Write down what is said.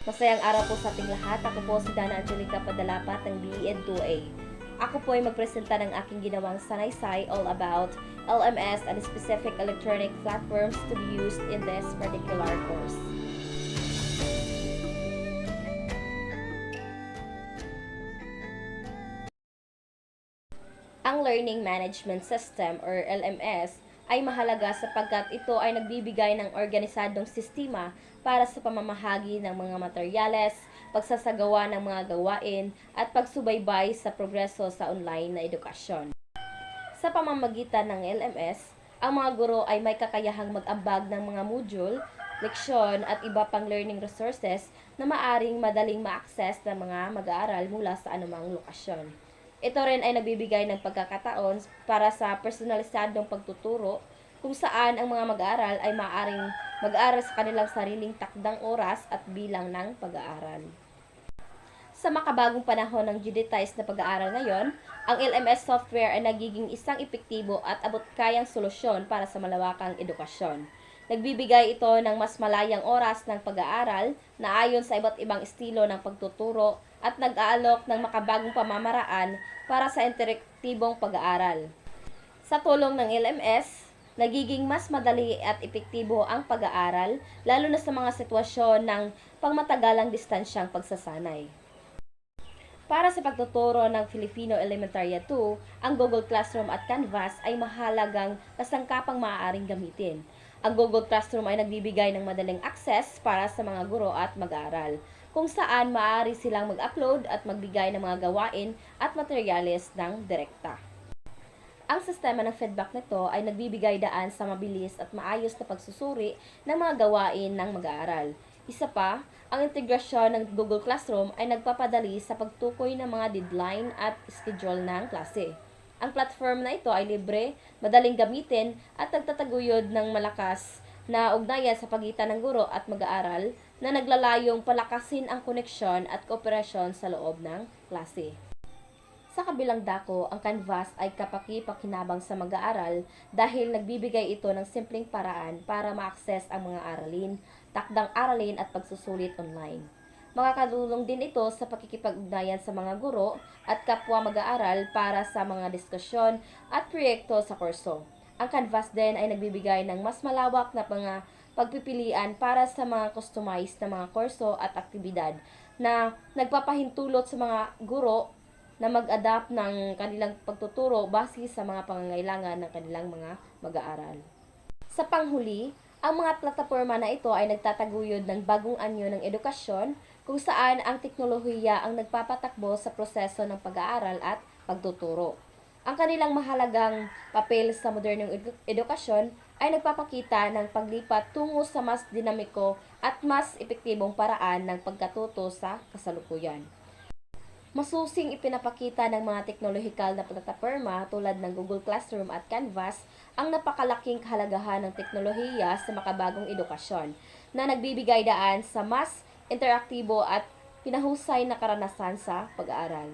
Masayang araw po sa ating lahat. Ako po si Dana Angelica Padalapat ng BEd 2A. Ako po ay magpresenta ng aking ginawang sanaysay all about LMS and specific electronic platforms to be used in this particular course. Ang Learning Management System or LMS ay mahalaga sapagkat ito ay nagbibigay ng organisadong sistema para sa pamamahagi ng mga materyales, pagsasagawa ng mga gawain, at pagsubaybay sa progreso sa online na edukasyon. Sa pamamagitan ng LMS, ang mga guro ay may kakayahang mag-ambag ng mga module, leksyon at iba pang learning resources na maaring madaling ma-access ng mga mag-aaral mula sa anumang lokasyon. Ito rin ay nagbibigay ng pagkakataon para sa personalisadong pagtuturo kung saan ang mga mag-aaral ay maaaring mag-aaral sa kanilang sariling takdang oras at bilang ng pag-aaral. Sa makabagong panahon ng digitized na pag-aaral ngayon, ang LMS software ay nagiging isang epektibo at abot-kayang solusyon para sa malawakang edukasyon. Nagbibigay ito ng mas malayang oras ng pag-aaral na ayon sa iba't ibang estilo ng pagtuturo at nag-aalok ng makabagong pamamaraan para sa interaktibong pag-aaral. Sa tulong ng LMS, nagiging mas madali at epektibo ang pag-aaral, lalo na sa mga sitwasyon ng pangmatagalang distansyang pagsasanay. Para sa pagtuturo ng Filipino Elementarya 2, ang Google Classroom at Canvas ay mahalagang kasangkapang maaaring gamitin. Ang Google Classroom ay nagbibigay ng madaling access para sa mga guro at mag-aaral, kung saan maaari silang mag-upload at magbigay ng mga gawain at materyales ng direkta. Ang sistema ng feedback nito ay nagbibigay daan sa mabilis at maayos na pagsusuri ng mga gawain ng mag-aaral. Isa pa, ang integrasyon ng Google Classroom ay nagpapadali sa pagtukoy ng mga deadline at schedule ng klase. Ang platform na ito ay libre, madaling gamitin at nagtataguyod ng malakas na ugnayan sa pagitan ng guro at mag-aaral na naglalayong palakasin ang koneksyon at kooperasyon sa loob ng klase. Sa kabilang dako, ang Canvas ay kapaki-pakinabang sa mag-aaral dahil nagbibigay ito ng simpleng paraan para ma-access ang mga aralin, takdang aralin at pagsusulit online. Makakatulong din ito sa pakikipag-ugnayan sa mga guro at kapwa mag-aaral para sa mga diskusyon at proyekto sa kurso. Ang Canvas din ay nagbibigay ng mas malawak na mga pagpipilian para sa mga customized na mga kurso at aktibidad na nagpapahintulot sa mga guro na mag-adapt ng kanilang pagtuturo base sa mga pangangailangan ng kanilang mga mag-aaral. Sa panghuli, ang mga plataporma na ito ay nagtataguyod ng bagong anyo ng edukasyon kung saan ang teknolohiya ang nagpapatakbo sa proseso ng pag-aaral at pagtuturo. Ang kanilang mahalagang papel sa modernong edukasyon ay nagpapakita ng paglipat tungo sa mas dinamiko at mas epektibong paraan ng pagkatuto sa kasalukuyan. Masusing ipinapakita ng mga teknolohikal na plataporma tulad ng Google Classroom at Canvas ang napakalaking kahalagahan ng teknolohiya sa makabagong edukasyon na nagbibigay daan sa mas interaktibo at pinahusay na karanasan sa pag-aaral.